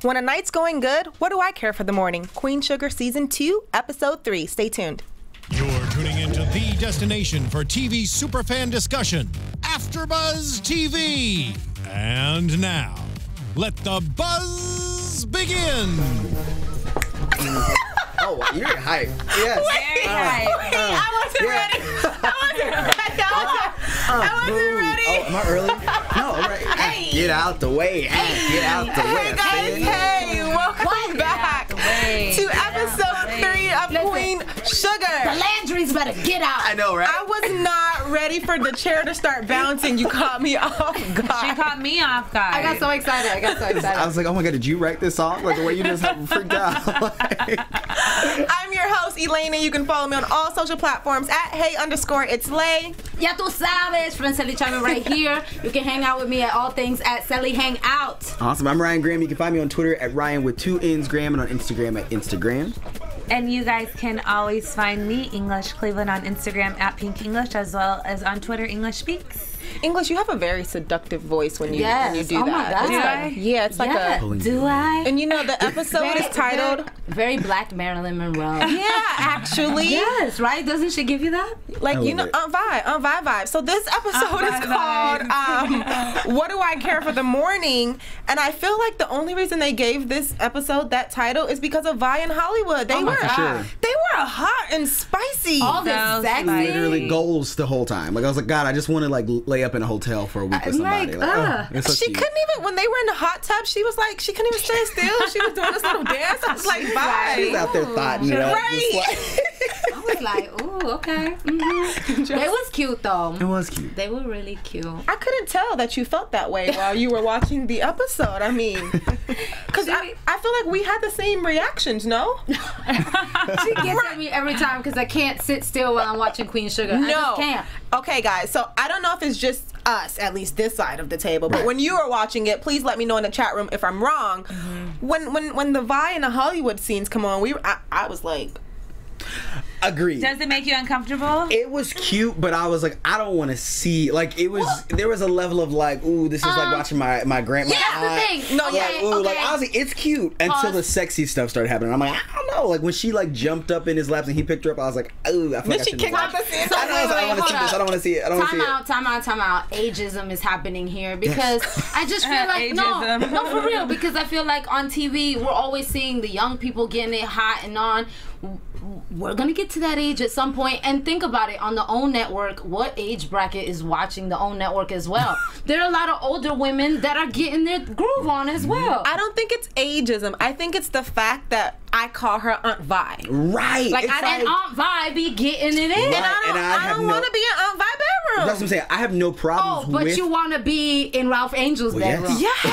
When a night's going good, what do I care for the morning? Queen Sugar Season 2, Episode 3. Stay tuned. You're tuning into the destination for TV superfan discussion, AfterBuzz TV. And now, let the buzz begin. Oh, you're hype. Yes. I wasn't ready. I wasn't ready. Oh, am I early? No, all right. Hey. Get out the way. Get out the way. Hey, guys. Hey, welcome back to Episode 3 of Queen Sugar. The Landry's better get out. I know, right? I was not ready for the chair to start bouncing. You caught me off guard. She caught me off guard. I got so excited. I was like, oh my God, did you write this song? Like the way you just freaked out. I'm your host, Elayna. You can follow me on all social platforms at hey_it's_lay. Ya tú sabes, Franceli Chapman right here. You can hang out with me at all things at Celly Hang Out. Awesome. I'm Ryann Graham. You can find me on Twitter at Ryan with 2 N's Graham and on Instagram at Instagram. And you guys can always find me, English Cleveland, on Instagram at Pink English, as well as on Twitter, English Speaks. English, you have a very seductive voice when you do that. Oh my God. It's like, yeah, it's like a... Do I? And you know, the episode is titled... Very black Marilyn Monroe. Yeah, actually. Yes, right? Doesn't she give you that? Like, you know, on vibe. So this episode is called What Do I Care for the Morning? And I feel like the only reason they gave this episode that title is because of Vi in Hollywood. They were hot and spicy. All this sexy. Literally goals the whole time. Like I was like, God, I just want to like lay up in a hotel for a week with somebody. So she couldn't even, when they were in the hot tub, she was like, she couldn't even stay still. She was doing this little dance. I was like, Vi. She's out there thotting it up. Right. I was like, ooh, okay. They was cute though. It was cute. They were really cute. I couldn't tell that you felt that way while you were watching the episode. I mean, because I feel like we had the same reactions, no? She gets at me every time because I can't sit still while I'm watching Queen Sugar. I just can't. Okay, guys, so I don't know if it's just us, at least this side of the table, but when you were watching it, please let me know in the chat room if I'm wrong. When the Vi and the Hollywood scenes come on, I was like... Agreed. Does it make you uncomfortable? It was cute, but I was like, I don't want to see. Like, it was. There was a level of like, ooh, this is like watching my grandma. Yeah, that's the thing. No, like, ooh, like honestly, it's cute until the sexy stuff started happening. I'm like, I don't know. Like when she like jumped up in his laps and he picked her up, I was like, ooh, I feel like I shouldn't watch it. I don't want to see this. I don't want to see it. I don't want to see it. Time out. Ageism is happening here because I just feel like no, for real. Because I feel like on TV we're always seeing the young people getting it hot and on. We're gonna get to that age at some point, and think about it. On the OWN network, what age bracket is watching the OWN network as well? There are a lot of older women that are getting their groove on as well. I don't think it's ageism. I think it's the fact that I call her Aunt Vi. Right. Like, and Aunt Vi be getting it in. Right. And I don't want to be in Aunt Vi bedroom. That's what I'm saying. I have no problems but you want to be in Ralph Angel's bedroom. Yes.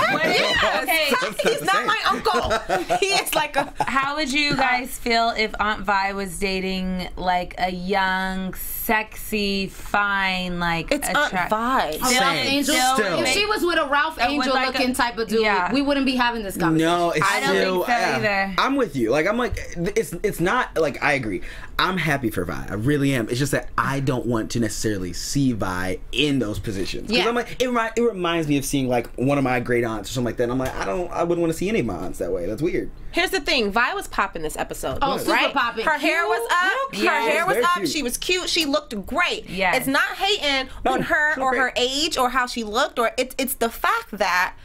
Okay. He's not my uncle. He is like a... How would you guys feel if Aunt Vi was dating like a young, sexy, fine, like... It's Aunt Vi. Ralph Angel? If she was with a Ralph Angel looking type of dude, we wouldn't be having this conversation. No, it's I don't think so either. I'm with you. Like, I'm like, it's not, like, I agree. I'm happy for Vi. I really am. It's just that I don't want to necessarily see Vi in those positions. Because I'm like, it reminds me of seeing, like, one of my great aunts or something like that. And I'm like, I wouldn't want to see any of my aunts that way. That's weird. Here's the thing. Vi was popping this episode. Oh, super popping. Her hair was up. Her hair was up. She was cute. She looked great. Yes. It's not hating on her or her age or how she looked, or it's the fact that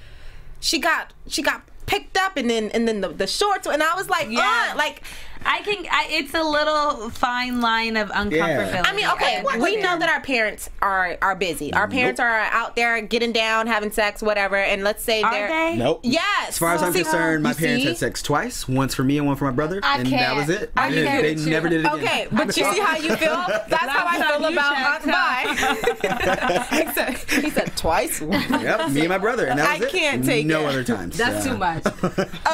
she got picked up and then the shorts, and I was like, like it's a little fine line of uncomfortability. I mean, okay, we know that our parents are busy. Our parents are out there getting down, having sex, whatever, and let's say they? Nope. Yes. As far as I'm concerned, my parents had sex twice, once for me and one for my brother, and that was it. They never did it again. Okay, but you see how you feel? That's how I feel about Aunt Vi. He said twice? Yep, me and my brher, and that was it. I can't take no other times. That's too much.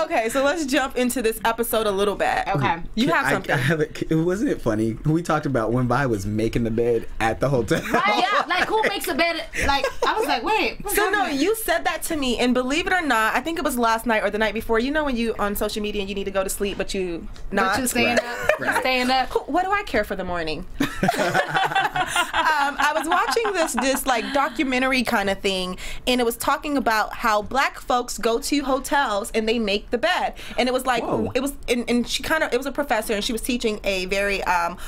Okay, so let's jump into this episode a little bit. Okay. You have something. Wasn't it funny? We talked about when Vi was making the bed at the hotel. Right, yeah, like who makes a bed? Like, I was like, wait. So no, you said that to me, and believe it or not, I think it was last night or the night before. You know when you on social media and you need to go to sleep, but you not. But you staying up. Right. Staying up. What do I care for the morning? I was watching this like documentary kind of thing, and it was talking about how black folks go to hotels and they make the bed, and it was like it was, and she kind of, it was a professor, and she was teaching a very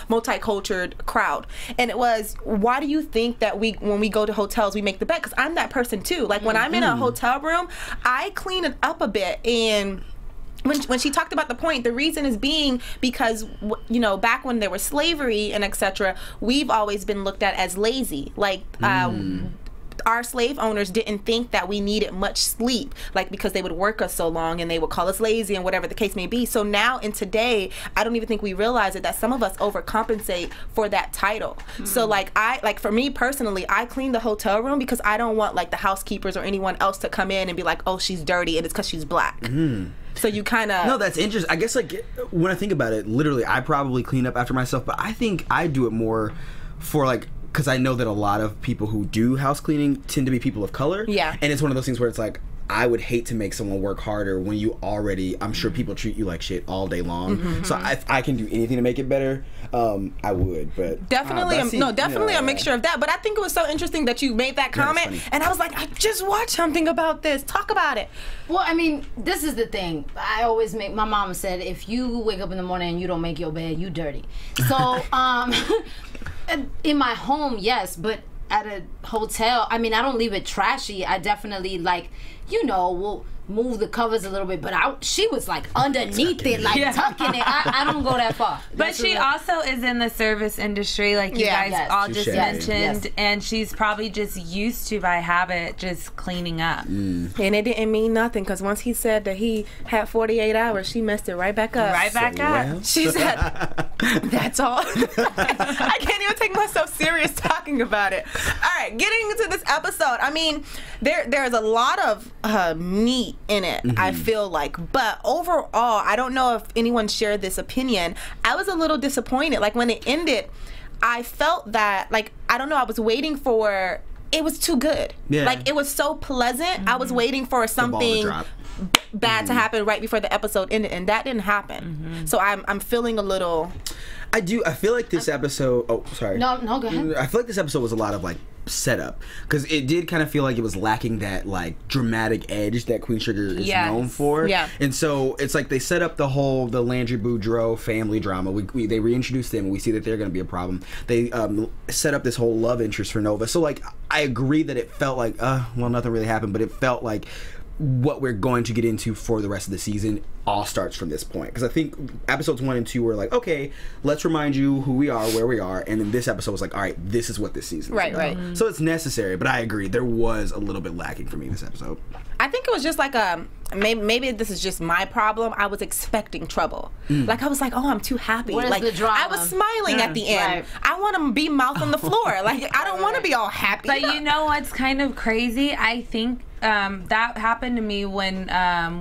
multicultural crowd, and it was, why do you think that when we go to hotels we make the bed? Because I'm that person too. Like when I'm in a hotel room, I clean it up a bit. And when she talked about the point, the reason is being because, you know, back when there was slavery and etc., we've always been looked at as lazy. Like our slave owners didn't think that we needed much sleep, like because they would work us so long and they would call us lazy and whatever the case may be. So now in today, I don't even think we realize it, that some of us overcompensate for that title. So like for me personally, I clean the hotel room because I don't want like the housekeepers or anyone else to come in and be like, oh, she's dirty and it's because she's black. So you kind of... No, that's interesting. I guess like when I think about it, literally I probably clean up after myself, but I think I do it more for like, because I know that a lot of people who do house cleaning tend to be people of color. Yeah. And it's one of those things where it's like, I would hate to make someone work harder when you already, I'm sure people treat you like shit all day long. So if I can do anything to make it better, I would. But definitely, definitely a mixture of that. But I think it was so interesting that you made that comment, and I was like, I just watched something about this. Talk about it. Well, I mean, this is the thing. I always make, my mom said, if you wake up in the morning and you don't make your bed, you dirty. So, in my home, yes, but at a hotel, I mean, I don't leave it trashy. I definitely, like, you know, will move the covers a little bit, but she was like underneath it, like tucking it. I don't go that far. But she also is in the service industry, like you guys all just mentioned, and she's probably just used to, by habit, just cleaning up. And it didn't mean nothing, because once he said that he had 48 hours, she messed it right back up. Right back up. She said, that's all. I can't even take myself serious talking about it. All right, getting into this episode, I mean, there's a lot of meat in it, I feel like, but overall, I don't know if anyone shared this opinion, I was a little disappointed. Like when it ended, I felt that, like, I don't know, I was waiting for, it was too good. Like it was so pleasant. I was waiting for something bad to happen right before the episode ended, and that didn't happen. So I'm feeling a little... I feel like this episode... Oh, sorry. No, go ahead. I feel like this episode was a lot of, like, setup. Because it did kind of feel like it was lacking that, like, dramatic edge that Queen Sugar is known for. And so, it's like they set up the Landry Boudreaux family drama. They reintroduced them, and we see that they're going to be a problem. They set up this whole love interest for Nova. So, like, I agree that it felt like, well, nothing really happened, but it felt like what we're going to get into for the rest of the season all starts from this point, because I think episodes 1 and 2 were like, okay, let's remind you who we are, where we are, and then this episode was like, all right, this is what this season is about. So it's necessary, but I agree, there was a little bit lacking for me this episode. I think it was just like maybe this is just my problem. I was expecting trouble. Like I was like, oh, I'm too happy. Where's like the drama? I was smiling at the end. I want to be mouth on the floor. Like I don't want to be all happy. But you know what's kind of crazy? I think that happened to me when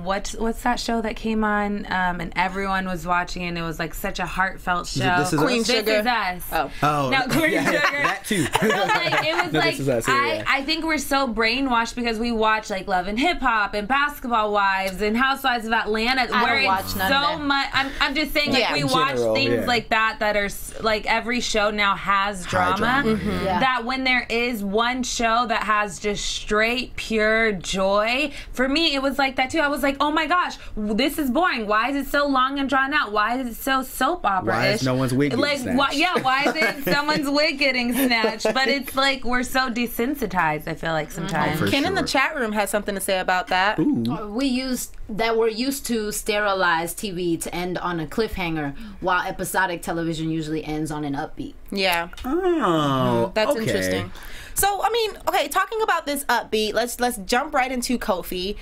what's that show that came on and everyone was watching, and it was like such a heartfelt show. Queen Sugar. This Is Us. Oh no, Queen Sugar. That too. So, like, it was like, This Is Us, I think we're so brainwashed because we watch like Love and Hip Hop and Basketball Wives and Housewives of Atlanta. I don't watch none of that. Much. I'm just saying, like we watch things like that are like, every show now has drama. That when there is one show that has just straight pure joy, for me it was like that too. I was like, oh my gosh, this is boring. Why is it so long and drawn out? Why is it so soap opera-ish? Why is no one's wig getting snatched? Why is it someone's wig getting snatched? But it's like we're so desensitized, I feel like sometimes. Ken in the chat room has something to say about that. We're used to sterilized TV to end on a cliffhanger, while episodic television usually ends on an upbeat. Yeah. Oh, that's interesting. So, I mean, okay, talking about this upbeat, let's jump right into Kofi.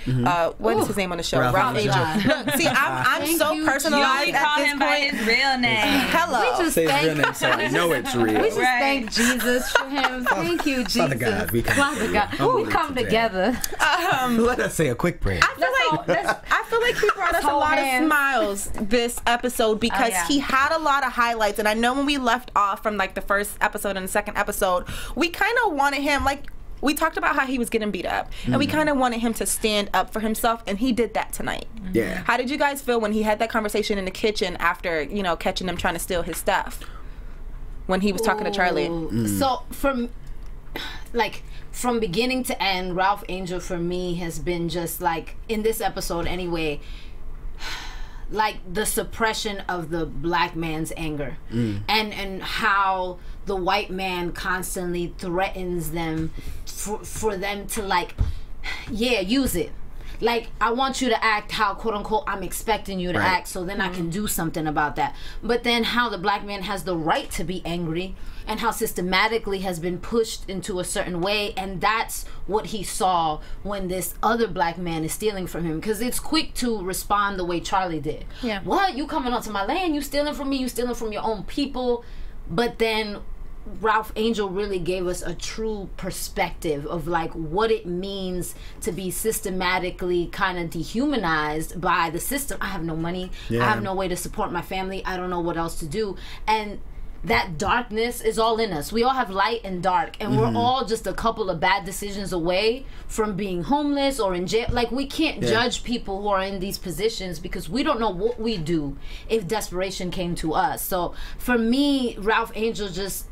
What is his name on the show? Ralph Angel. Look, see, I'm so personalized at this point. By his real name. Hello. We just say his real name, so I know it's real. We just thank Jesus for him. Thank you, Jesus. Father God, we come together. Let us say a quick prayer. I feel like he brought us a lot of smiles this episode, because he had a lot of highlights. And I know when we left off from like the first episode and the second episode, we kind of wanted him, like, we talked about how he was getting beat up, and we kind of wanted him to stand up for himself, and he did that tonight. How did you guys feel when he had that conversation in the kitchen after, you know, catching them trying to steal his stuff? when he was talking to Charley. So from beginning to end, Ralph Angel for me has been just like, in this episode anyway, like the suppression of the black man's anger, and how the white man constantly threatens them for them to like, use it. Like, I want you to act how, quote unquote, I'm expecting you to act, so then I can do something about that. But then how the black man has the right to be angry, and how systematically has been pushed into a certain way, and that's what he saw when this other black man is stealing from him. Because it's quick to respond the way Charley did. Yeah. What? You coming onto my land? You stealing from me? You stealing from your own people? But then Ralph Angel really gave us a true perspective of like what it means to be systematically kind of dehumanized by the system. I have no money. I have no way to support my family. I don't know what else to do. And that darkness is all in us. We all have light and dark, and we're all just a couple of bad decisions away from being homeless or in jail. Like, we can't judge people who are in these positions because we don't know what we do if desperation came to us. So for me, Ralph Angel just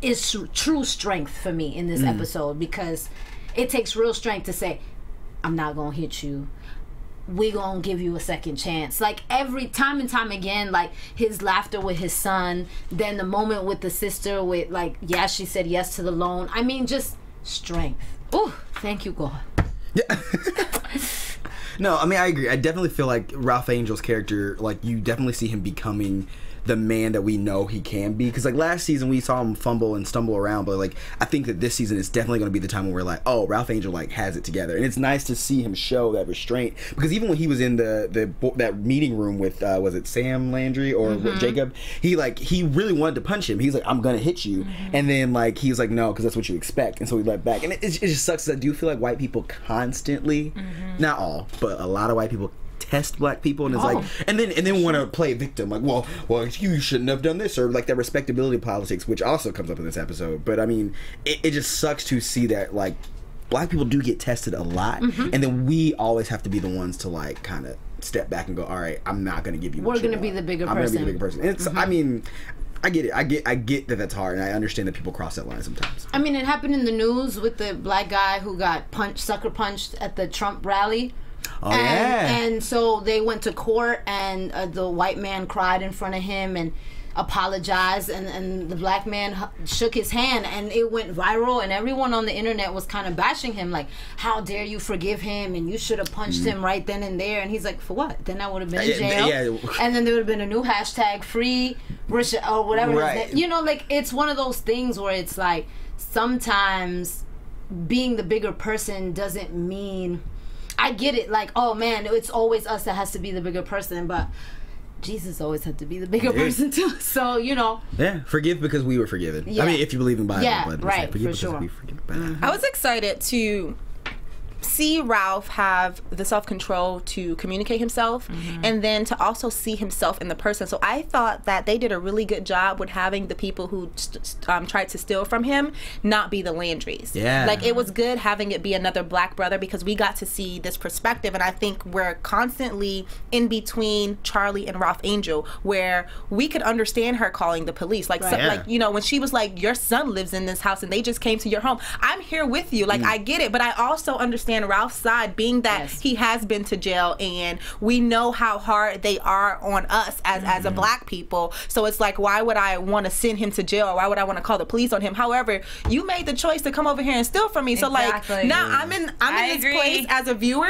is true strength for me in this episode, because it takes real strength to say, I'm not gonna hit you, we gonna give you a second chance. Like, every time and time again, like his laughter with his son, then the moment with the sister with like, yeah, she said yes to the loan. I mean, just strength. Ooh, thank you, God. Yeah. No, I mean, I agree. I definitely feel like Ralph Angel's character, like, you definitely see him becoming the man that we know he can be. Because like last season we saw him fumble and stumble around, but like I think that this season is definitely going to be the time when we're like, oh, Ralph Angel like has it together. And it's nice to see him show that restraint, because even when he was in that meeting room with was it Sam Landry or Jacob, he really wanted to punch him. He's like, I'm gonna hit you, and then like he's like, no, because that's what you expect, and so he let back. And it just sucks. I do feel like white people constantly, not all, but a lot of white people test black people, and it's like, and then want to play victim, like, well, you shouldn't have done this, or like that respectability politics, which also comes up in this episode. But I mean, it just sucks to see that like black people do get tested a lot, and then we always have to be the ones to like kind of step back and go, all right, I'm not going to give you. We're going to be the bigger person. I'm going to be the bigger person. And it's, I mean, I get it. I get that that's hard, and I understand that people cross that line sometimes. I mean, it happened in the news with the black guy who got sucker punched at the Trump rally. Oh, yeah. And so they went to court, and the white man cried in front of him and apologized, and the black man shook his hand, and it went viral, and everyone on the internet was kind of bashing him, like, how dare you forgive him, and you should have punched him right then and there. And he's like, for what? Then I would have been in jail, and then there would have been a new hashtag, free Richard, or whatever. Right. You know, like, it's one of those things where it's like, sometimes being the bigger person doesn't mean, I get it, like, oh man, it's always us that has to be the bigger person, but Jesus always had to be the bigger person too. So, you know. Yeah, forgive because we were forgiven. I mean, if you believe in Bible, but right, forgive for sure. We forgive. I was excited to see Ralph have the self-control to communicate himself, and then to also see himself in the person. So I thought that they did a really good job with having the people who tried to steal from him not be the Landrys. Yeah. Like, it was good having it be another black brother, because we got to see this perspective, and I think we're constantly in between Charley and Ralph Angel, where we could understand her calling the police. Like, like, you know, when she was like, your son lives in this house and they just came to your home. I'm here with you. Like, I get it, but I also understand Ralph's side, being that he has been to jail, and we know how hard they are on us as a black people. So it's like, why would I want to send him to jail, or why would I want to call the police on him? However, you made the choice to come over here and steal from me. So like, now I'm in this place as a viewer.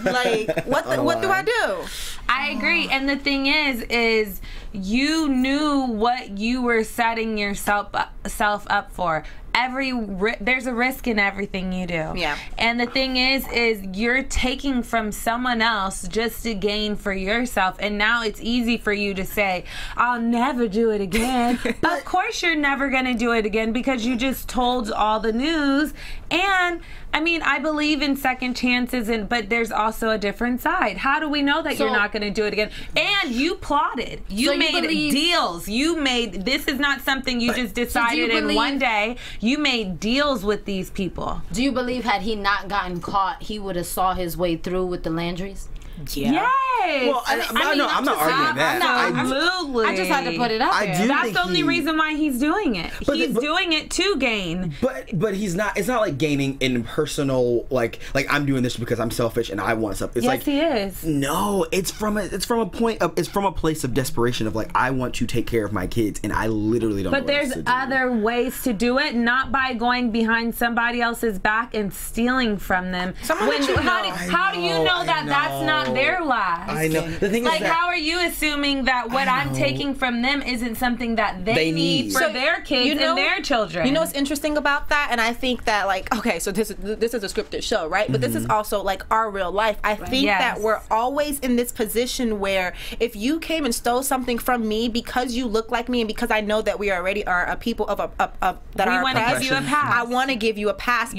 Like, what do I do? I agree. And the thing is you knew what you were setting yourself up for. There's a risk in everything you do. Yeah. And the thing is you're taking from someone else just to gain for yourself. And now it's easy for you to say, I'll never do it again. Of course you're never going to do it again, because you just told all the news. And I mean, I believe in second chances, but there's also a different side. How do we know that you're not going to do it again? And you plotted. You made deals. This is not something you just decided in one day. You made deals with these people. Do you believe had he not gotten caught, he would have saw his way through with the Landrys? Yeah. Yes. Well, I'm not arguing that. Absolutely. I just had to put it out there. That's the only reason why he's doing it. He's doing it to gain. But he's not. It's not like gaining in personal. Like I'm doing this because I'm selfish and I want stuff. It's yes, he is. No, it's from a place of desperation of like I want to take care of my kids and I literally don't. But there's other ways to do it, not by going behind somebody else's back and stealing from them. How do you know that that's not their lives? I know. The thing is, that, how are you assuming that what I'm taking from them isn't something that they need for their kids and their children? You know what's interesting about that? And I think that, like, okay, so this is a scripted show, right? But this is also like our real life. I think that we're always in this position where if you came and stole something from me because you look like me and because I know that we already are a people of that we are want to give you a pass. I want to give you a pass,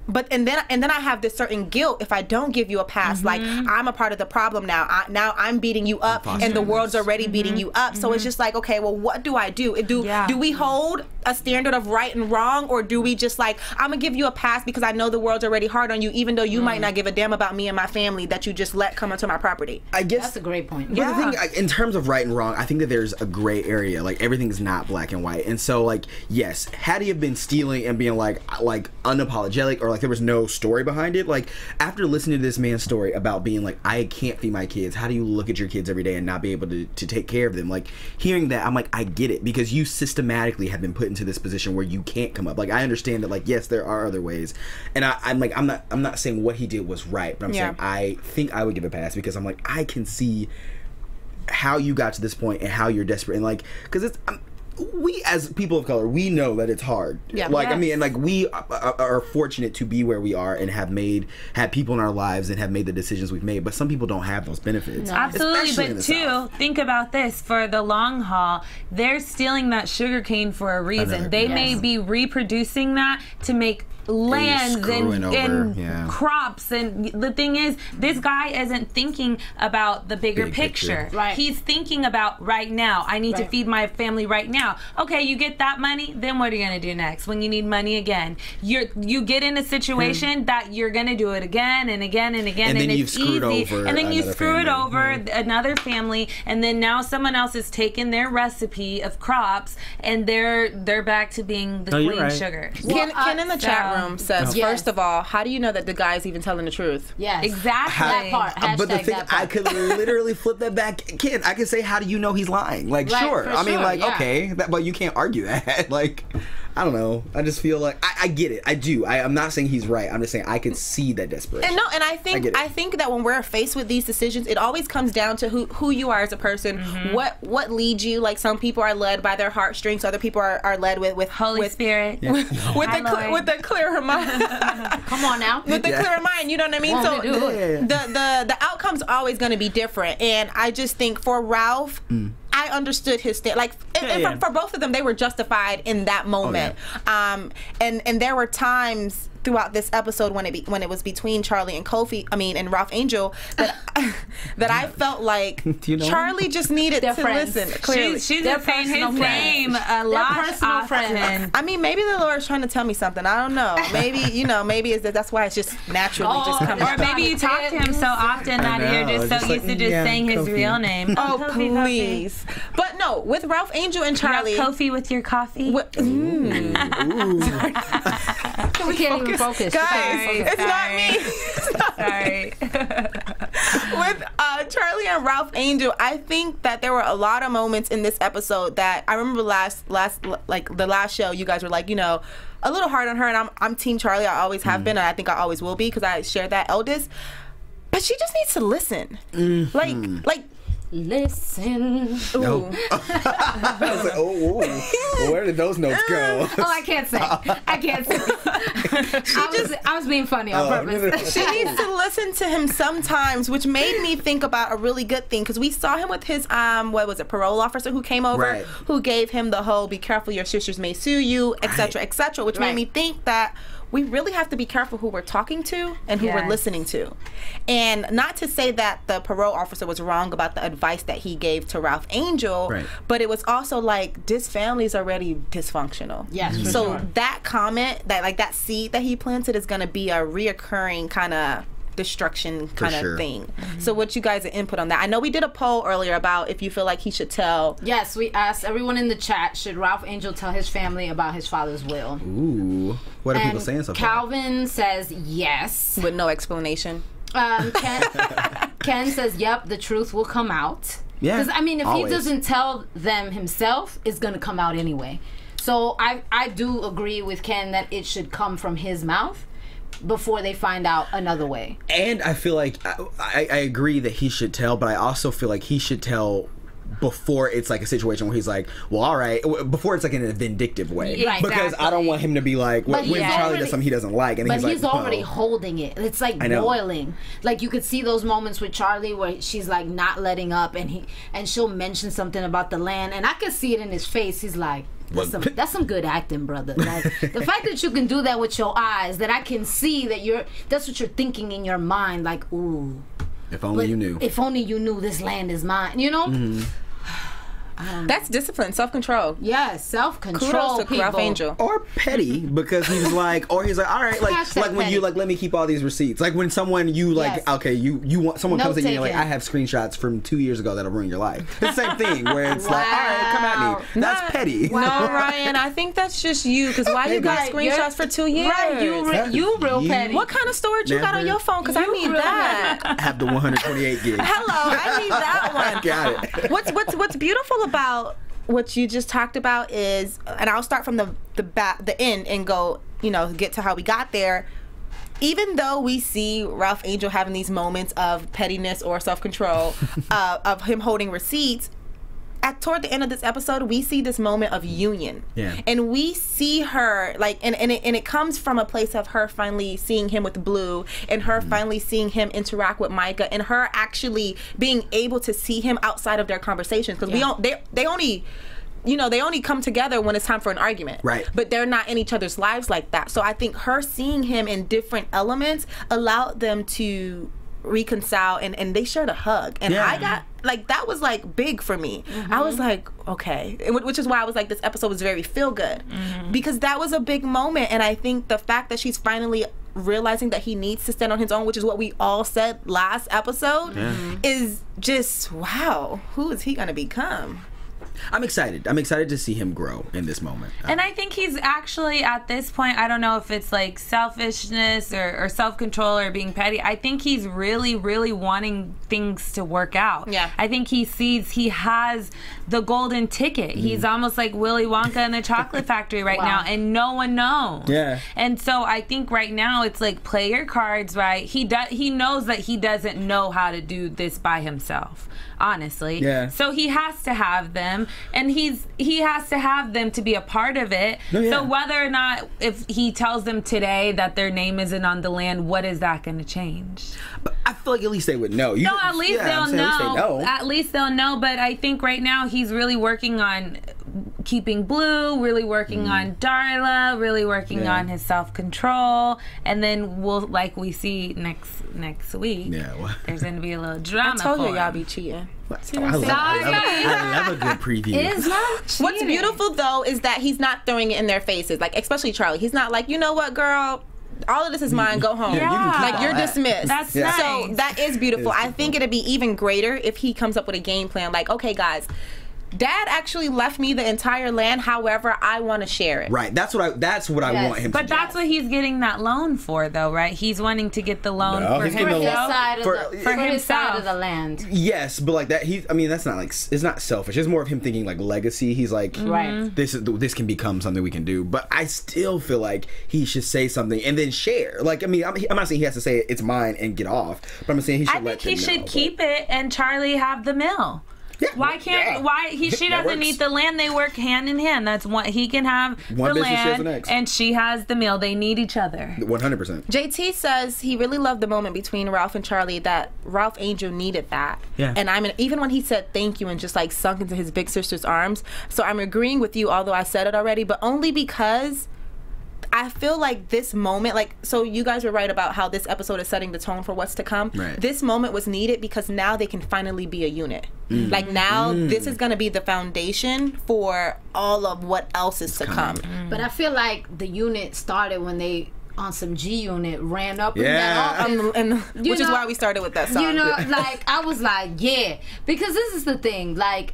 but and then I have this certain guilt if I don't give you a pass. Like I'm a part of the problem now. Now I'm beating you up, and the world's already beating you up. So it's just like, okay, well, what do I do? Do we hold a standard of right and wrong, or do we just like, I'm gonna give you a pass because I know the world's already hard on you, even though you might not give a damn about me and my family that you just let come into my property? I guess that's a great point. But the thing, in terms of right and wrong, I think that there's a gray area. Like everything's not black and white, and so like yes, had he have been stealing and being like unapologetic or like there was no story behind it, like after listening to this man's story about being like, I can't feed my kids, how do you look at your kids every day and not be able to take care of them? Like hearing that, I'm like, I get it, because you systematically have been put into this position where you can't come up. Like I understand that, like yes, there are other ways, and I'm not saying what he did was right, but I'm saying I think I would give a pass because I'm like, I can see how you got to this point and how you're desperate, and like because it's we as people of color, we know that it's hard. I mean, and like we are fortunate to be where we are and have people in our lives and have made the decisions we've made, but some people don't have those benefits. No. Absolutely, but too, think about this, for the long haul, they're stealing that sugar cane for a reason. They may be reproducing that to make lands and crops, and the thing is, this guy isn't thinking about the bigger picture. He's thinking about right now. I need to feed my family right now. Okay, you get that money, then what are you gonna do next when you need money again? You get in a situation that you're gonna do it again and again and again, and it's easy, and then you screw it over another family, and then now someone else is taking their recipe of crops and they're back to being the queen sugar. Ken in the chat room says, first of all, how do you know that the guy is even telling the truth? Yes, exactly. That part. But the thing, I could literally flip that back. Ken, I could say, how do you know he's lying? Like, sure. I mean, like, okay, but you can't argue that. Like, I don't know. I just feel like I get it. I do. I'm not saying he's right. I'm just saying I can see that desperation. And I think that when we're faced with these decisions, it always comes down to who you are as a person. What leads you? Like some people are led by their heartstrings, other people are led with Holy Spirit. with the clear mind. Come on now. With the clear mind, you know what I mean? So the outcome's always going to be different. And I just think for Ralph, I understood his stand. Like for both of them, they were justified in that moment. And there were times throughout this episode when it was between Charley and and Ralph Angel that I felt like Charley just needed to listen. Clearly, she's been saying his name a lot often. I mean, maybe the Lord's trying to tell me something. I don't know. Maybe maybe that's why it's just naturally just coming. Or maybe you talk to him so often that you're just so used to just saying his real name. Oh, please. But no, with Ralph Angel and Charley. Kofi with your coffee. We can't even focus. Guys, it's not me. Sorry. With Charley and Ralph Angel, I think that there were a lot of moments in this episode that I remember the last show, you guys were like, a little hard on her, and I'm Team Charley. I always have been, and I think I always will be because I share that eldest. But she just needs to listen. Like listen. No. I was like, well, where did those notes go? I can't say. I was being funny on purpose. She needs to listen to him sometimes, which made me think about a really good thing, because we saw him with his parole officer who came over, who gave him the whole "be careful, your sisters may sue you," etc., which made me think that we really have to be careful who we're talking to and who we're listening to. And not to say that the parole officer was wrong about the advice that he gave to Ralph Angel, but it was also like, this family is already dysfunctional. Yes, so that comment, that seed that he planted is going to be a reoccurring kind of self-destruction kind of thing. So what you guys' input on that? I know we did a poll earlier about if you feel like he should tell. Yes, we asked everyone in the chat, should Ralph Angel tell his family about his father's will? Ooh. What are people saying so far? Calvin says yes. With no explanation. Ken says, yep, the truth will come out. Yeah. Because, I mean, if he doesn't tell them himself, it's going to come out anyway. So I do agree with Ken that it should come from his mouth before they find out another way. And I feel like I agree that he should tell, but I also feel like he should tell before it's like a situation where he's like, well, all right, before it's like in a vindictive way. Right, because I don't want him to be like, when Charlie does something he doesn't like, and he's already holding it. It's like boiling. Like you could see those moments with Charlie where she's like not letting up, and she'll mention something about the land, and I could see it in his face. He's like, that's some good acting, brother. Like the fact that you can do that with your eyes, that I can see that that's what you're thinking in your mind, like, ooh. If only you knew. If only you knew this land is mine, you know? Mm-hmm. That's discipline, self-control. Yeah, self-control. Kudos to Ralph Angel. Or petty, because he's like, or he's like, all right, like when you like, let me keep all these receipts. Like when someone you like, okay, you want someone comes in and you're like, I have screenshots from 2 years ago that'll ruin your life. It's the same thing where it's like, all right, come at me. That's petty. No, Ryan, I think that's just you. Because why you got screenshots for 2 years? Right, you real petty. What kind of storage you got on your phone? Because I need that. I have the 128 gigs. Hello, I need that one. Got it. What's beautiful about what you just talked about is, and I'll start from the end and go, get to how we got there. Even though we see Ralph Angel having these moments of pettiness or self-control, of him holding receipts, toward the end of this episode, we see this moment of union. Yeah. And we see her, like, and it comes from a place of her finally seeing him with Blue, and her finally seeing him interact with Micah, and her actually being able to see him outside of their conversations. Because they only come together when it's time for an argument. Right. But they're not in each other's lives like that. So I think her seeing him in different elements allowed them to reconcile, and they shared a hug, and I got like, that was like big for me. I was like, okay, which is why I was like, this episode was very feel good, because that was a big moment. And I think the fact that she's finally realizing that he needs to stand on his own, which is what we all said last episode, is just, wow, who is he gonna become? I'm excited. I'm excited to see him grow in this moment. And I think he's actually, at this point, I don't know if it's like selfishness or self-control or being petty. I think he's really, really wanting things to work out. Yeah. I think he sees he has the golden ticket. He's almost like Willy Wonka in the chocolate factory right now, and no one knows. Yeah. And so I think right now it's like, play your cards right. He knows that he doesn't know how to do this by himself, honestly. Yeah. So he has to have them, and he has to have them to be a part of it. Oh, yeah. So whether or not, if he tells them today that their name isn't on the land, what is that going to change? But I feel like at least they would know. At least they'll know. At least they'll know. But I think right now he's really working on keeping Blue, really working on Darla, really working on his self-control, and then like we see next week, there's going to be a little drama. I told you y'all be cheating. I love a good preview. It is not cheating. What's beautiful though is that he's not throwing it in their faces, like especially Charley. He's not like, you know what, girl, all of this is mine, go home. Like, you're dismissed. That's nice. So that is beautiful. I think it'd be even greater if he comes up with a game plan, like, okay guys, Dad actually left me the entire land. However, I want to share it. Right. That's what I want him to do. But that's what he's getting that loan for, though, right? He's wanting to get the loan for himself. For his side of the land. Yes, but like that. I mean, that's not like, it's not selfish. It's more of him thinking like legacy. He's like, this can become something we can do. But I still feel like he should say something and then share. Like, I mean, I'm not saying he has to say it's mine and get off, but I'm saying he should let them know. I think he should keep it and Charlie have the mill. Yeah, she doesn't need the land. They work hand in hand. That's what he can have the land, and she has the mill. They need each other. 100%. JT says he really loved the moment between Ralph and Charlie, that Ralph Angel needed that. Yeah. And even when he said thank you and just like sunk into his big sister's arms. So I'm agreeing with you, although I said it already, but only because I feel like this moment, like, so you guys were right about how this episode is setting the tone for what's to come. Right. This moment was needed because now they can finally be a unit. Like, now this is going to be the foundation for all of what else is to come. But I feel like the unit started when they on some G Unit, ran up in that office. Which is why we started with that song. You know, like, I was like, yeah. Because this is the thing, like,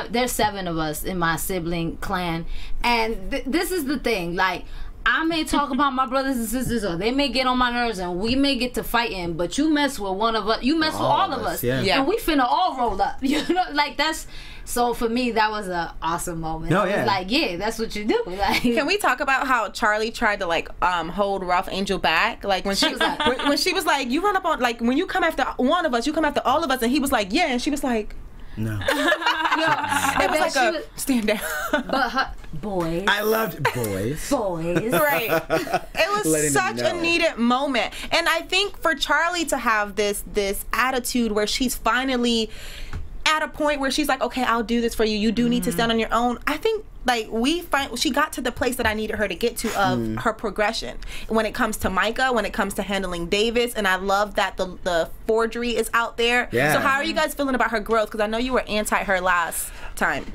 there's 7 of us in my sibling clan, and this is the thing, like, I may talk about my brothers and sisters, or they may get on my nerves, and we may get to fighting, but you mess with one of us, you mess with all of us, and we finna all roll up, you know, like, that's, so for me, that was an awesome moment. I was like, yeah, that's what you do. Like, can we talk about how Charley tried to, like, hold Ralph Angel back? Like, when she was like, when she was like, you run up on, like, when you come after one of us, you come after all of us, and he was like, yeah, and she was like, no. It was like stand down. But her, boys. I loved boys. Boys. Right. It was such a needed moment. And I think for Charley to have this attitude where she's finally at a point where she's like, okay, I'll do this for you. You do need to stand on your own. I think, like, she got to the place that I needed her to get to of her progression when it comes to Micah, when it comes to handling Davis, and I love that the forgery is out there. Yeah. So how are you guys feeling about her growth? Because I know you were anti her last time.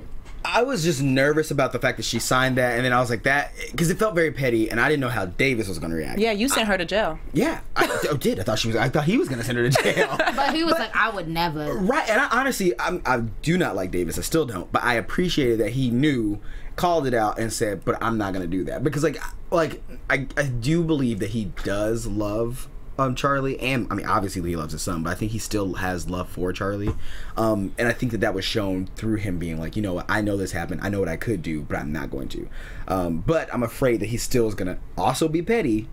I was just nervous about the fact that she signed that, and then I was like, that, because it felt very petty, and I didn't know how Davis was going to react. Yeah, you sent her to jail. Yeah, I did. I thought he was going to send her to jail. But he was like, I would never. Right, and I honestly, I do not like Davis. I still don't, but I appreciated that he knew, called it out, and said, but I'm not going to do that. Because, like I do believe that he does love Charley, and I mean, obviously he loves his son, but I think he still has love for Charley, and I think that was shown through him being like, you know what, I know this happened, I know what I could do, but I'm not going to, but I'm afraid that he still is gonna also be petty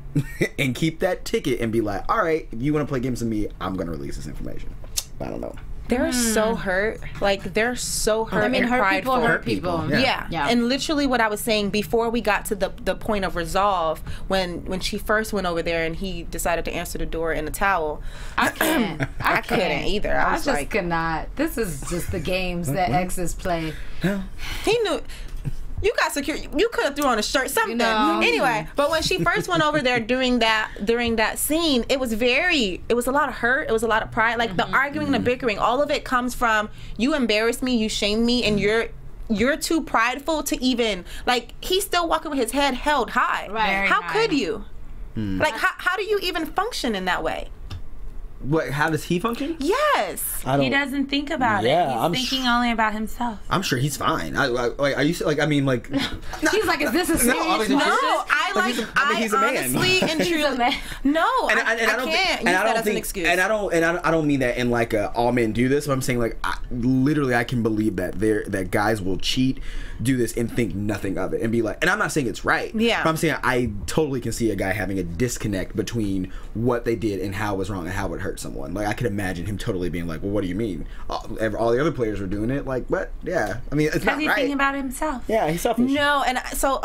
and keep that ticket and be like, all right, if you want to play games with me, I'm gonna release this information. I don't know. They're so hurt. Like, they're so hurt. I mean, and hurt people. Yeah. And literally what I was saying before we got to the point of resolve, when she first went over there and he decided to answer the door in a towel. I can't. I couldn't either. I was just cannot. This is just the games that exes play. He knew. You got secure. You could have threw on a shirt, something. Anyway, but when she first went over there during that scene, it was a lot of hurt. It was a lot of pride. Like the arguing and the bickering, all of it comes from, you embarrassed me, you shamed me, and you're too prideful to even, like, he's still walking with his head held high. Right. How could you? Like, how do you even function in that way? What? How does he function? Yes. He doesn't think about it. He's thinking only about himself. I'm sure he's fine. I used to, like, I mean, like. He's like, is this a serious? He's a man. Honestly and truly. No, I can't use that as an excuse. And I don't mean that in like all men do this. But I'm saying, like, literally, I can believe that guys will cheat, do this, and think nothing of it, and be like, and I'm not saying it's right. Yeah. But I'm saying I totally can see a guy having a disconnect between what they did and how it was wrong and how it hurt someone. Like, I could imagine him totally being like, well, what do you mean? All the other players were doing it. Like, what? Yeah. I mean, it's not right. Because he's thinking about himself. Yeah, he's selfish. No, and so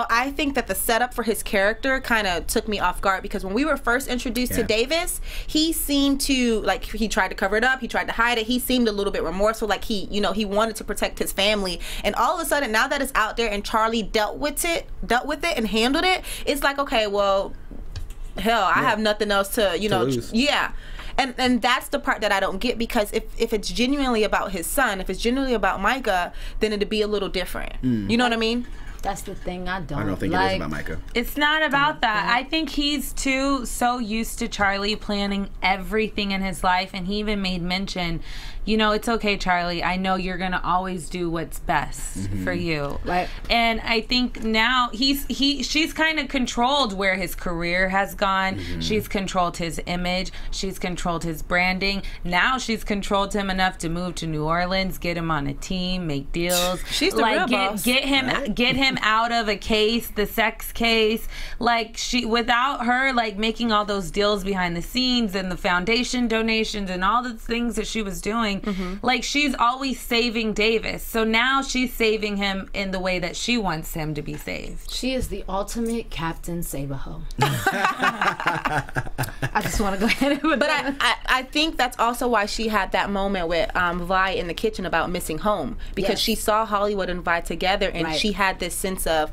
I think that the setup for his character kind of took me off guard, because when we were first introduced to Davis, he seemed to, like, he tried to cover it up, he tried to hide it, he seemed a little bit remorseful, like he wanted to protect his family, and all of a sudden, now that it's out there and Charley dealt with it and handled it, it's like, okay, well, hell, I have nothing else to lose. Yeah. And that's the part that I don't get, because if it's genuinely about his son, if it's genuinely about Micah, then it'd be a little different. You know what I mean? That's the thing I don't think it is about Micah. It's not about that. I think he's so used to Charley planning everything in his life, and he even made mention, it's okay, Charley, I know you're gonna always do what's best for you. Right. And I think now she's kind of controlled where his career has gone. She's controlled his image. She's controlled his branding. Now she's controlled him enough to move to New Orleans, get him on a team, make deals. She's the real boss. Get him out of a case, the sex case. Like, without her, like, making all those deals behind the scenes and the foundation donations and all the things that she was doing, like, she's always saving Davis. So now she's saving him in the way that she wants him to be saved. She is the ultimate Captain Save-A-Ho. I just want to go ahead with that. But I think that's also why she had that moment with Vi in the kitchen about missing home, because she saw Hollywood and Vi together, and she had this sense of,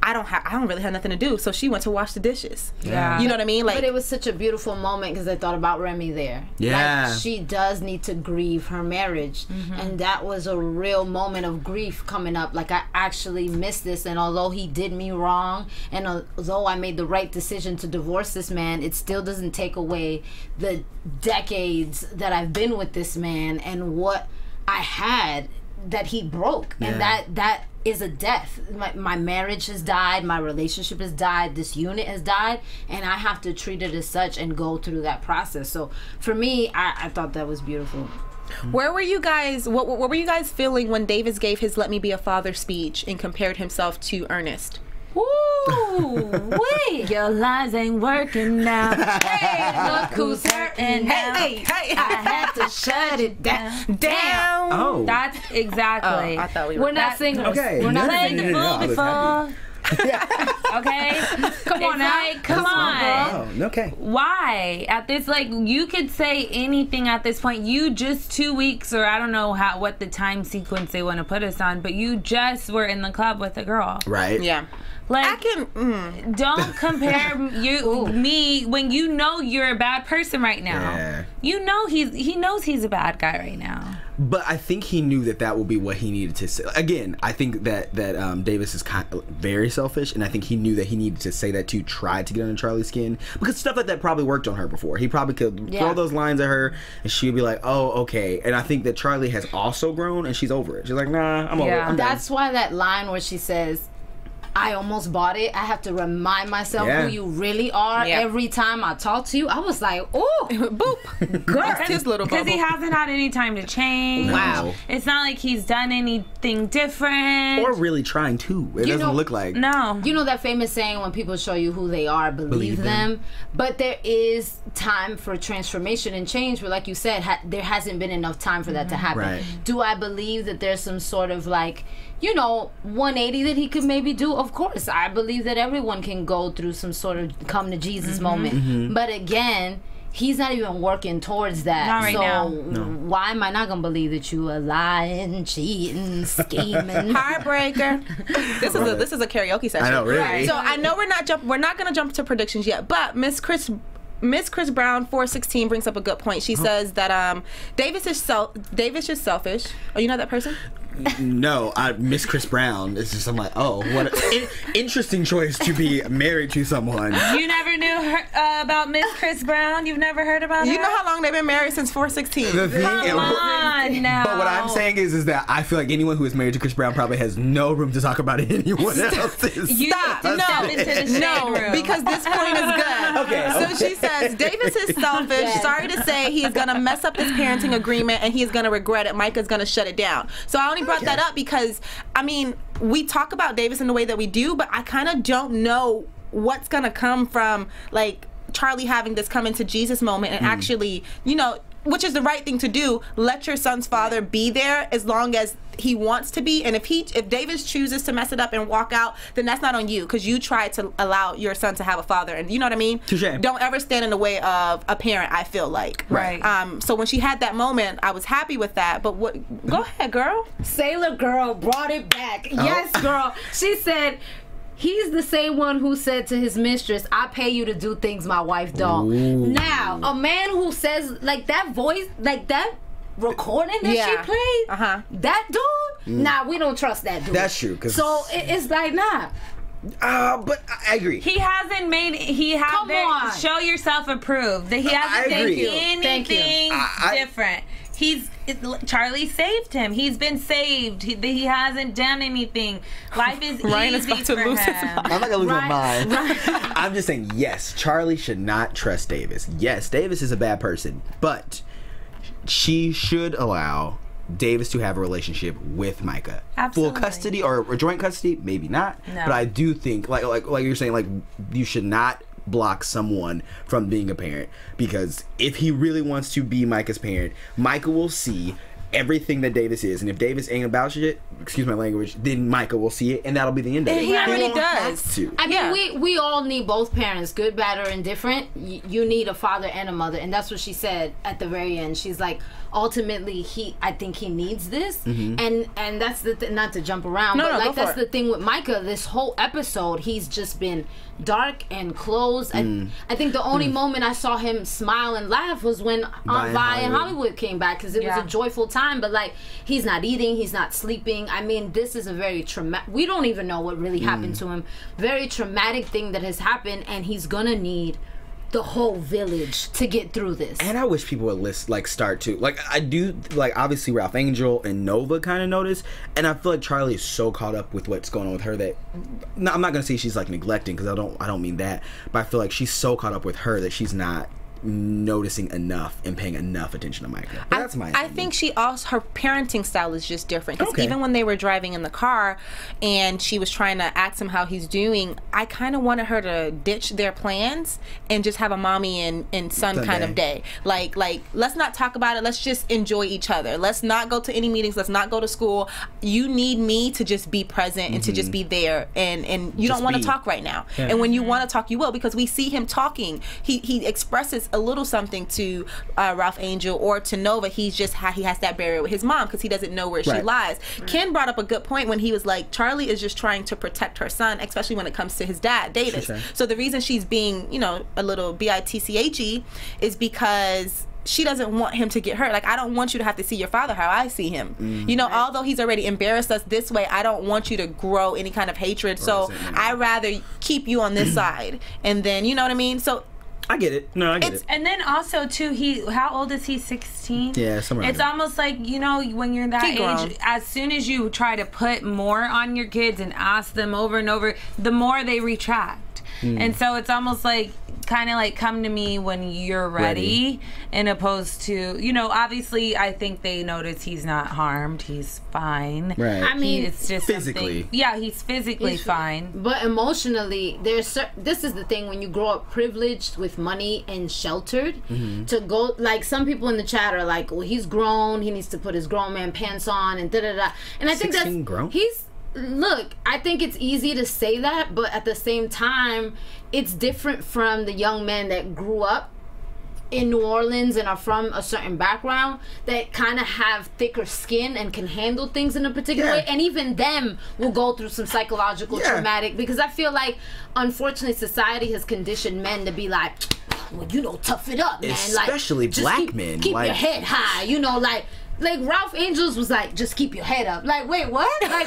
I don't really have nothing to do. So she went to wash the dishes. Yeah. You know what I mean? Like, but it was such a beautiful moment because I thought about Remy there. Yeah. Like, she does need to grieve her marriage. And that was a real moment of grief coming up. Like, I actually missed this. And although he did me wrong, and although I made the right decision to divorce this man, it still doesn't take away the decades that I've been with this man and what I had that he broke. And that is a death. My marriage has died, my relationship has died, this unit has died, and I have to treat it as such and go through that process. So for me, I thought that was beautiful. Where were you guys, what were you guys feeling when Davis gave his "Let Me Be a Father" speech and compared himself to Ernest? Ooh, wait, your lies ain't working now. Hey, look who's hurting now. Hey. I had to shut it down. Oh. That's exactly. I thought We're not singers. Okay. We're not No, playing the no, I fool was happy. before. Okay? Come on now. Like, Come on. Oh, okay. Why? At this, like, you could say anything at this point. You just 2 weeks, or I don't know what the time sequence they want to put us on, but you just were in the club with a girl. Right. Yeah. Like, I can. don't compare me when you know you're a bad person right now. Yeah. You know he knows he's a bad guy right now. But I think he knew that will be what he needed to say. Again, I think that Davis is very selfish, and I think he knew that he needed to say that to try to get under Charlie's skin, because stuff like that probably worked on her before. He probably could throw those lines at her, and she'd be like, "Oh, okay." And I think that Charley has also grown, and she's over it. She's like, "Nah, I'm over it." I'm That's why that line where she says, I almost bought it. I have to remind myself who you really are every time I talk to you. I was like, oh, boop. Girl, his little bubble. Because he hasn't had any time to change. Wow. It's not like he's done anything different. Or really trying to. It doesn't look like. No. You know that famous saying, when people show you who they are, believe them. But there is time for transformation and change. But like you said, there hasn't been enough time for that to happen. Right. Do I believe that there's some sort of 180 that he could maybe do? Of course. I believe that everyone can go through some sort of come to Jesus moment. But again, he's not even working towards that. Not right now. So why am I not gonna believe that you are lying, cheating, scheming? Heartbreaker. This is a karaoke session. I know, really. Right. So I know we're not gonna jump to predictions yet, but Miss Chris Brown 416 brings up a good point. She says that Davis is selfish. Oh, you know that person? No, Miss Chris Brown. It's just, I'm like, oh, what an interesting choice to be married to someone. You never knew about Miss Chris Brown? You've never heard about her? You know how long they've been married? Since 416. The thing, Come on now. But what I'm saying is that I feel like anyone who is married to Chris Brown probably has no room to talk about anyone else's. Stop. No, into the shade room. Because this point is good. Okay. So she says, Davis is selfish. Sorry to say, he is going to mess up this parenting agreement and he's going to regret it. Micah's going to shut it down. So I only brought that up because, I mean, we talk about Davis in the way that we do, but I kind of don't know what's going to come from, like, Charley having this come into Jesus moment and actually, which is the right thing to do. Let your son's father be there as long as he wants to be, and if Davis chooses to mess it up and walk out, then that's not on you, because you tried to allow your son to have a father, and you know what I mean. Touché. Don't ever stand in the way of a parent, I feel like. Right. So when she had that moment, I was happy with that. But go ahead, girl. Sailor Girl brought it back. Yes, girl. She said, he's the same one who said to his mistress, I pay you to do things my wife don't. Ooh. Now, a man who says, like, that voice, like that recording that she played, that dude, nah, we don't trust that dude. That's true. So it's like, nah. But I agree. He hasn't made. Come on. Show yourself approved. He hasn't done anything different. Charley saved him. He's been saved. He hasn't done anything. Life is Ryan easy is about to lose his mind. I'm not gonna lose my mind. I'm just saying, yes, Charley should not trust Davis. Yes, Davis is a bad person, but she should allow Davis to have a relationship with Micah. Absolutely. Full custody or joint custody, maybe not. No. But I do think, like you're saying, like, you should not block someone from being a parent, because if he really wants to be Micah's parent, Micah will see everything that Davis is, and if Davis ain't about shit, excuse my language, then Micah will see it, and that'll be the end of it. He already does. I mean, we all need both parents, good, bad, or indifferent. You need a father and a mother, and that's what she said at the very end. She's like, ultimately, I think he needs this, and that's the not to jump around, but like that's the thing with Micah. This whole episode, he's just been dark and closed. I think the only moment I saw him smile and laugh was when Aunt Vi and Hollywood came back, because it was a joyful time. But like, he's not eating, he's not sleeping. I mean, this is a very traumatic. We don't even know what really happened to him. Very traumatic thing that has happened, and he's gonna need the whole village to get through this. And I wish people would start to I do, obviously Ralph Angel and Nova kind of notice, and I feel like Charley is so caught up with what's going on with her that I'm not gonna say she's neglecting, because I don't mean that, but I feel like she's so caught up with her that she's not noticing enough and paying enough attention to Micah. That's my opinion. I think she also, her parenting style is just different. Because even when they were driving in the car and she was trying to ask him how he's doing, I kind of wanted her to ditch their plans and just have a mommy and son kind of day. Like let's not talk about it. Let's just enjoy each other. Let's not go to any meetings. Let's not go to school. You need me to just be present and to just be there. And you don't want to talk right now. Yeah. And when you want to talk, you will, because we see him talking. He expresses a little something to Ralph Angel or to Nova. He's just he has that barrier with his mom because he doesn't know where she lies. Ken brought up a good point when he was like, Charley is just trying to protect her son, especially when it comes to his dad, Davis. So the reason she's being, you know, a little bitchy is because she doesn't want him to get hurt. Like, I don't want you to have to see your father how I see him. You know, although he's already embarrassed us this way, I don't want you to grow any kind of hatred. So I'd rather keep you on this side. And then, you know what I mean? So I get it. No, I get it. And then also too, how old is he? 16? Yeah, somewhere. It's almost like, you know, when you're that age, as soon as you try to put more on your kids and ask them over and over, the more they retract. And so it's almost like, kind of like, come to me when you're ready, and opposed to, you know, obviously I think they notice he's not harmed, he's fine. I mean, it's just physically. Yeah, he's physically fine. But emotionally, this is the thing, when you grow up privileged with money and sheltered, to go, like, some people in the chat are like, well, he's grown, he needs to put his grown man pants on, and da-da-da. And I think that's, grown? Look, I think it's easy to say that, but at the same time, it's different from the young men that grew up in New Orleans and are from a certain background that kind of have thicker skin and can handle things in a particular way, and even them will go through some psychological traumatic, because I feel like, unfortunately, society has conditioned men to be like, well, you know, tough it up, man. Especially like, black men. Keep your head high, you know, like Ralph Angels was like, just keep your head up. Like, wait, what? Like,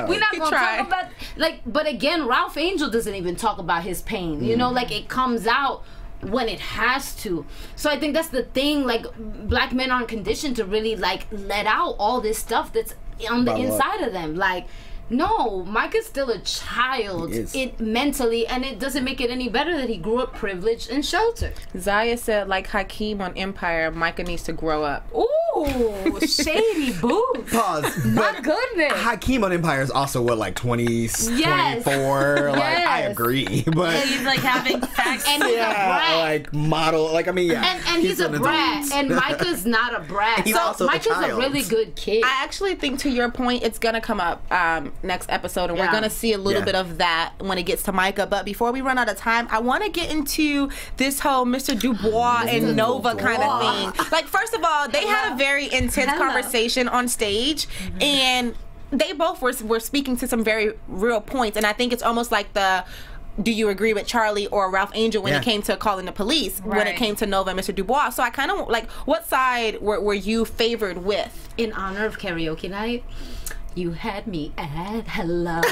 we're not gonna talk about, like, but again, Ralph Angel doesn't even talk about his pain. You know, like, it comes out when it has to. So I think that's the thing, like, black men aren't conditioned to really, like, let out all this stuff that's on the inside of them. Like, no, Micah's still a child mentally, and it doesn't make it any better that he grew up privileged and sheltered. Zaya said, like Hakeem on Empire, Micah needs to grow up. Ooh, shady boots. Pause. My goodness. Hakeem on Empire is also, what, like 24? Like, I agree. But he's like having sex. And he's a brat. Like, model. Like, I mean, And he's a brat. And Micah's not a brat. He's also Micah's a really good kid. I actually think, to your point, it's going to come up next episode, and we're going to see a little bit of that when it gets to Micah. But before we run out of time, I want to get into this whole Mr. DuBois and Nova kind of thing. Like, first of all, they had a very intense conversation on stage, and they both were speaking to some very real points, and I think it's almost like the do you agree with Charley or Ralph Angel when it came to calling the police, when it came to Nova and Mr. DuBois. So I kind of, like, what side were you favored with? In honor of karaoke night, you had me at hello. So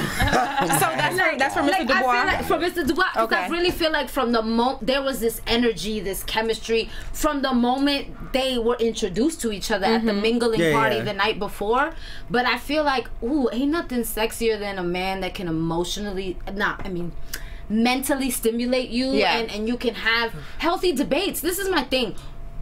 that's from Mr. DuBois. I feel like from Mr. DuBois, because I really feel like from the moment there was this energy, this chemistry from the moment they were introduced to each other at the mingling party the night before. But I feel like, ooh, ain't nothing sexier than a man that can mentally stimulate you, and you can have healthy debates. This is my thing.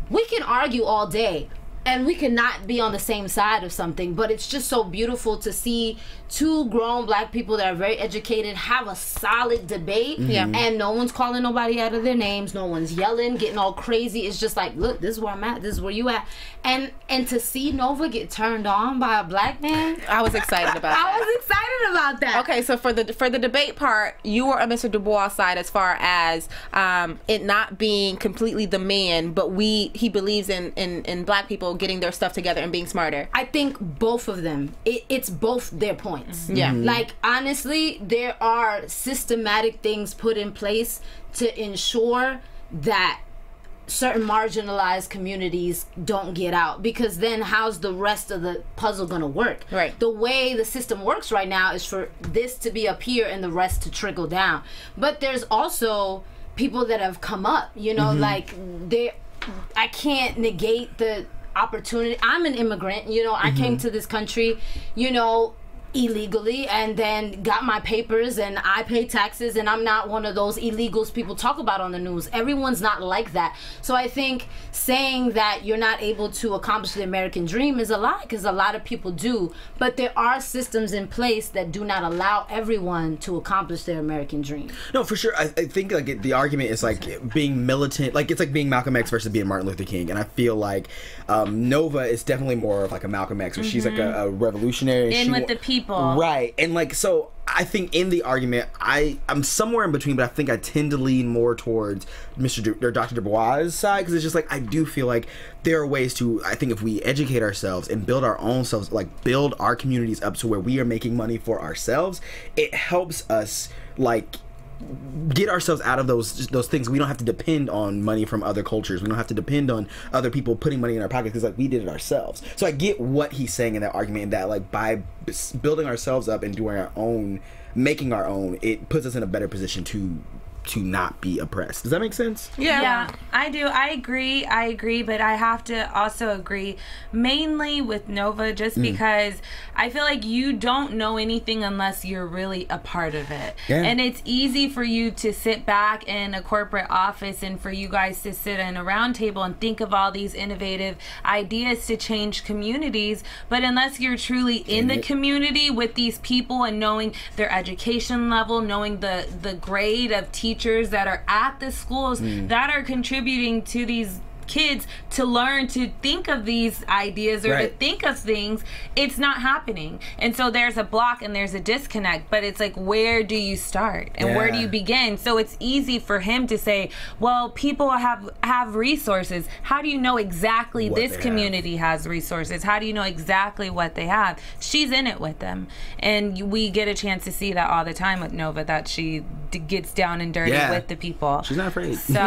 We can argue all day, and we cannot be on the same side of something, but it's just so beautiful to see two grown black people that are very educated have a solid debate, and no one's calling nobody out of their names, no one's yelling, getting all crazy. It's just like, look, this is where I'm at, this is where you at. And to see Nova get turned on by a black man, I was excited about that. I was excited about that. Okay, so for the debate part, you were on Mr. DuBois' side as far as it not being completely the man, but he believes in black people getting their stuff together and being smarter. I think both of them. It's both their points. Yeah. Like, honestly, there are systematic things put in place to ensure that certain marginalized communities don't get out, because then how's the rest of the puzzle gonna work? Right. The way the system works right now is for this to be up here and the rest to trickle down. But there's also people that have come up, you know, like I can't negate the opportunity. I'm an immigrant, you know, I came to this country, you know, illegally, and then got my papers, and I pay taxes, and I'm not one of those illegals people talk about on the news. Everyone's not like that. So I think saying that you're not able to accomplish the American dream is a lie, because a lot of people do. But there are systems in place that do not allow everyone to accomplish their American dream. No, for sure. I think like the argument is like being militant, like it's like being Malcolm X versus being Martin Luther King, and I feel like Nova is definitely more of like a Malcolm X, where she's like a revolutionary. In with the people. Right. And like, so I think in the argument, I'm somewhere in between, but I think I tend to lean more towards Dr. DuBois' side, because it's just like, I do feel like there are ways to, I think if we educate ourselves and build our own selves, like build our communities up to where we are making money for ourselves, it helps us like get ourselves out of those things. We don't have to depend on money from other cultures. We don't have to depend on other people putting money in our pockets, because like we did it ourselves. So I get what he's saying in that argument, that like by building ourselves up and doing our own, making our own, it puts us in a better position to not be oppressed. Does that make sense? Yeah, I do. I agree, but I have to also agree mainly with Nova, just because I feel like you don't know anything unless you're really a part of it. And it's easy for you to sit back in a corporate office and for you guys to sit in a round table and think of all these innovative ideas to change communities, but unless you're truly in the community with these people and knowing their education level, knowing the grade of teachers that are at the schools that are contributing to these kids to learn to think of these ideas or to think of things, it's not happening. And so there's a block and there's a disconnect, but it's like, where do you start and where do you begin? So it's easy for him to say, well, people have resources. How do you know exactly what this community has resources? How do you know exactly what they have? She's in it with them, and we get a chance to see that all the time with Nova, that she gets down and dirty with the people. She's not afraid. So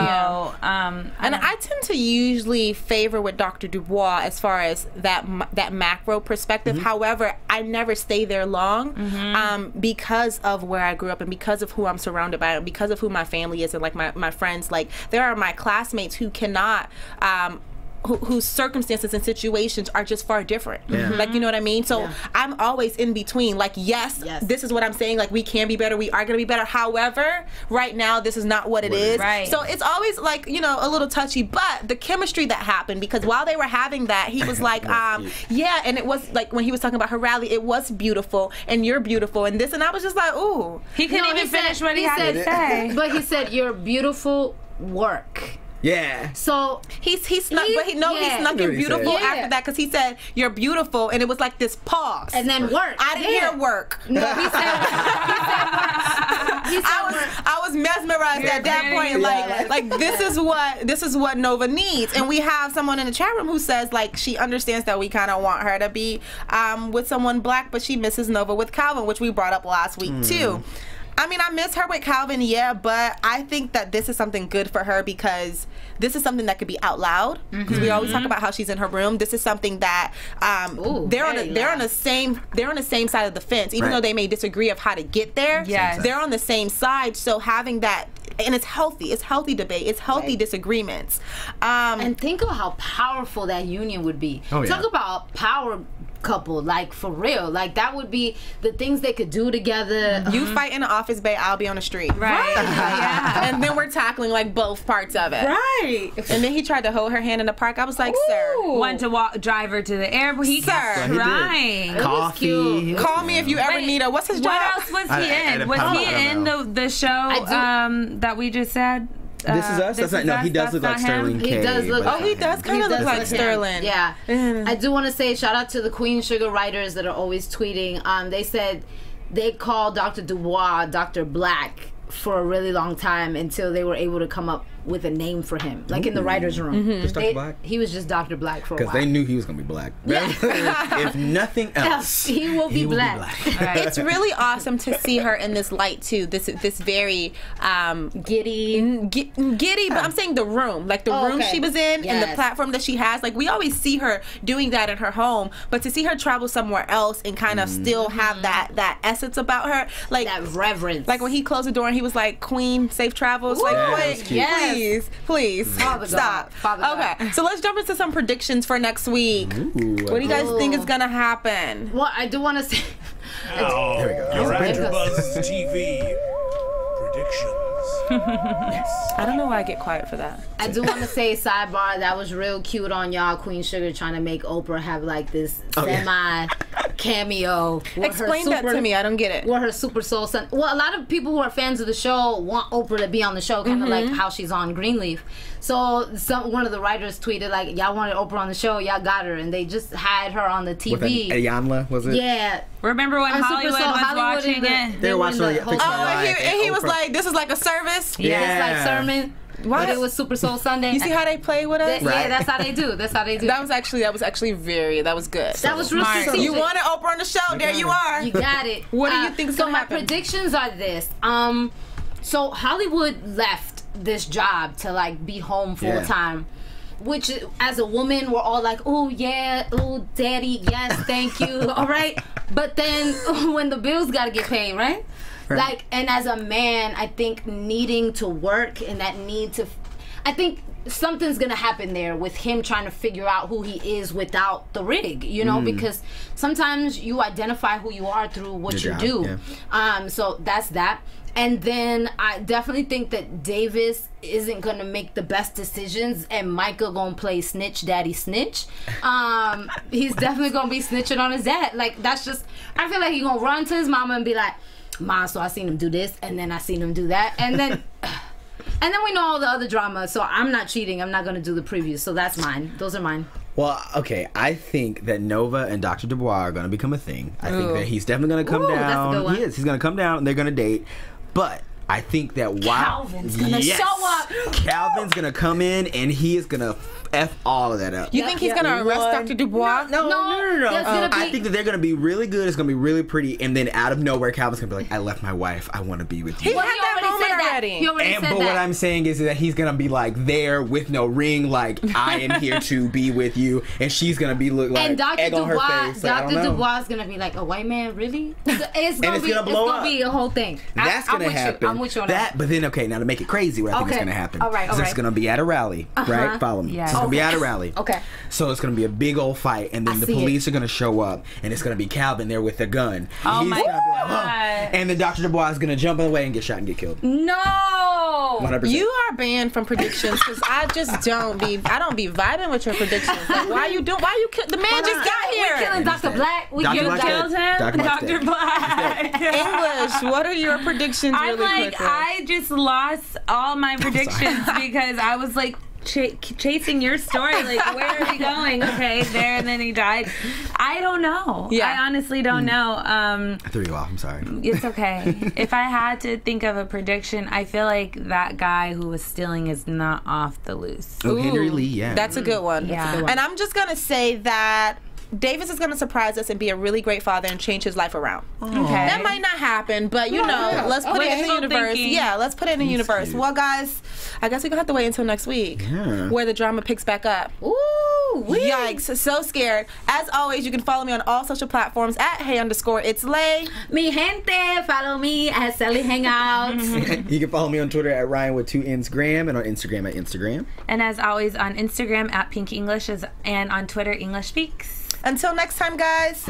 and I tend to usually favor with Dr. DuBois as far as that macro perspective. However, I never stay there long because of where I grew up and because of who I'm surrounded by and because of who my family is and like my friends. Like, there are my classmates who cannot whose circumstances and situations are just far different. Like, you know what I mean? So I'm always in between. Like, yes, this is what I'm saying. Like, we can be better. We are going to be better. However, right now, this is not what it is. So it's always like, you know, a little touchy. But the chemistry that happened, because while they were having that, he was like, yeah, and it was like when he was talking about her rally, it was beautiful, and you're beautiful, and this, and I was just like, ooh. He couldn't even finish what he had to say. But he said, "You're beautiful work." Yeah. So he snuck, but he snuck in beautiful after that, because he said, "You're beautiful," and it was like this pause, and then work. I didn't hear work. No, he said I was mesmerized at that point. Like this is what Nova needs, and we have someone in the chat room who says like she understands that we kind of want her to be with someone black, but she misses Nova with Calvin, which we brought up last week too. I mean, I miss her with Calvin, but I think that this is something good for her, because this is something that could be out loud. Because we always talk about how she's in her room. This is something that they're on the same side of the fence, even though they may disagree of how to get there. They're on the same side. So having that, and it's healthy. It's healthy debate. It's healthy disagreements. And think of how powerful that union would be. Talk about power couple, like for real. Like that would be the things they could do together. You fight in the office, babe, I'll be on the street. Right. Yeah. And then we're tackling like both parts of it. Right. And then he tried to hold her hand in the park. I was like, sir. Want to drive her to the airport. He kept trying. Coffee. Call me if you ever need a, what's his job? What else was he in? Was he in the show that we just said? This Is Us? That's not, no, he does look like Sterling K. He does look Oh, he does kind of look like Sterling. Yeah. I do want to say shout out to the Queen Sugar writers that are always tweeting. They said they called Dr. DuBois Dr. Black for a really long time until they were able to come up with a name for him, like in the writer's room. Just Dr. Black? He was just Dr. Black for a while. Because they knew he was going to be black. If nothing else, he will be black. Right. It's really awesome to see her in this light too. This very giddy, but I'm saying the room, like the room she was in, and the platform that she has. Like we always see her doing that in her home, but to see her travel somewhere else and kind of still have that essence about her, like that reverence. Like when he closed the door and he was like, "Queen, safe travels." Ooh, like, wait, yes. Please, stop. Okay, so let's jump into some predictions for next week. What do you guys think is gonna happen? Well, I do want to say. Now, There we go. your AfterBuzz TV predictions. I don't know why I get quiet for that. I do want to say, sidebar, that was real cute on y'all, Queen Sugar, trying to make Oprah have like this semi cameo. Explain that to me. I don't get it. Where her Super Soul Son. Well, a lot of people who are fans of the show want Oprah to be on the show, kind of like how she's on Greenleaf. So one of the writers tweeted like, y'all wanted Oprah on the show, y'all got her, and they just had her on the TV. With Ayanla, was it? Yeah. Remember when Hollywood was watching it? They were watching it. And he was like, "This is like a service." Yeah, it's like sermon. What? But it was Super Soul Sunday. You see how they play with us? Yeah, that's how they do. That's how they do. That was actually good. That was real strategic. You wanted Oprah on the show. There you are. You got it. What do you think is so gonna happen? My predictions are this. So Hollywood left this job to like be home full time. Which, as a woman, we're all like, oh, yeah, oh, daddy, yes, thank you, all right? But then when the bills got to get paid, right? Like, and as a man, I think needing to work and that need to, I think something's going to happen there with him trying to figure out who he is without the rig, you know? Because sometimes you identify who you are through what you do. So that's that. And then I definitely think that Davis isn't gonna make the best decisions, and Micah gonna play snitch daddy snitch. He's definitely gonna be snitching on his dad. Like that's just, I feel like he's gonna run to his mama and be like, "Ma, so I seen him do this, and then I seen him do that, and then we know all the other drama. So I'm not cheating. I'm not gonna do the previews. So that's mine. Those are mine." Well, okay, I think that Nova and Dr. DuBois are going to become a thing. I think that he's definitely going to come down. That's a good one. He is. He's going to come down and they're going to date. But I think that Calvin's gonna show up. Calvin's going to come in and he is going to F all of that up. You think he's going to arrest Dr. DuBois? No. I think that they're going to be really good. It's going to be really pretty. And then out of nowhere, Calvin's going to be like, I left my wife. I want to be with you. He had that moment already. But what I'm saying is that he's going to be like there with no ring. Like, I am here to be with you. And she's going to be look like egg on her face. Dr. DuBois is going to be like, a white man, really? It's going to be a whole thing. That's going to happen. I'm with you on that. But then, okay, now to make it crazy, what I think is going to happen. All right. It's going to be at a rally, right? Follow me. Yeah. So it's going to be at a rally. Okay. So it's going to be a big old fight, and then the police are going to show up, and it's going to be Calvin there with a gun. Oh my God. And then Dr. DuBois is going to jump in the way and get shot and get killed. No. 100%. You are banned from predictions because I don't be vibing with your predictions. Like, the man just got here. We're killing Dr. Black. We killed him. Dr. Black. English, what are your predictions really quickly? I just lost all my predictions because I was like, chasing your story, like where are we going? Okay, there, and then he died. I don't know. I honestly don't know. I threw you off. I'm sorry. It's okay. If I had to think of a prediction, I feel like that guy who was stealing is not off the loose. Oh, Henry Lee. Yeah, that's a good one. Yeah, and I'm just gonna say that Davis is going to surprise us and be a really great father and change his life around. Okay. That might not happen, but you know, let's put it in the universe. Thinking. Yeah, let's put it in the universe. Cute. Well, guys, I guess we're going to have to wait until next week where the drama picks back up. Ooh, wee. Yikes. So scared. As always, you can follow me on all social platforms at @hey_it's_lay. Mi gente, follow me at Sally Hangouts. You can follow me on Twitter at Ryan with 2 N's Graham and on Instagram at Instagram. And as always on Instagram at Pink English and on Twitter English Speaks. Until next time, guys.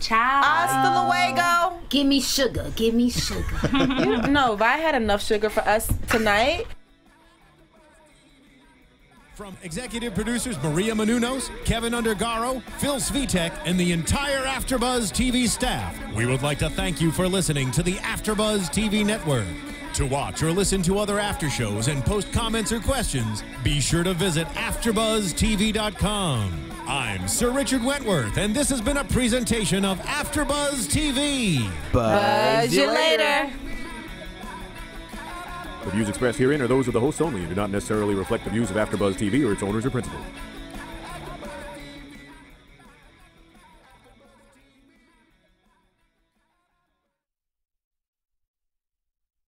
Ciao. Hasta luego. Give me sugar. Give me sugar. No, Vi had enough sugar for us tonight. From executive producers Maria Menounos, Kevin Undergaro, Phil Svitek, and the entire AfterBuzz TV staff, we would like to thank you for listening to the AfterBuzz TV network. To watch or listen to other after shows and post comments or questions, be sure to visit AfterBuzzTV.com. I'm Sir Richard Wentworth, and this has been a presentation of AfterBuzz TV. Buzz you later. The views expressed herein are those of the hosts only and do not necessarily reflect the views of AfterBuzz TV or its owners or principals.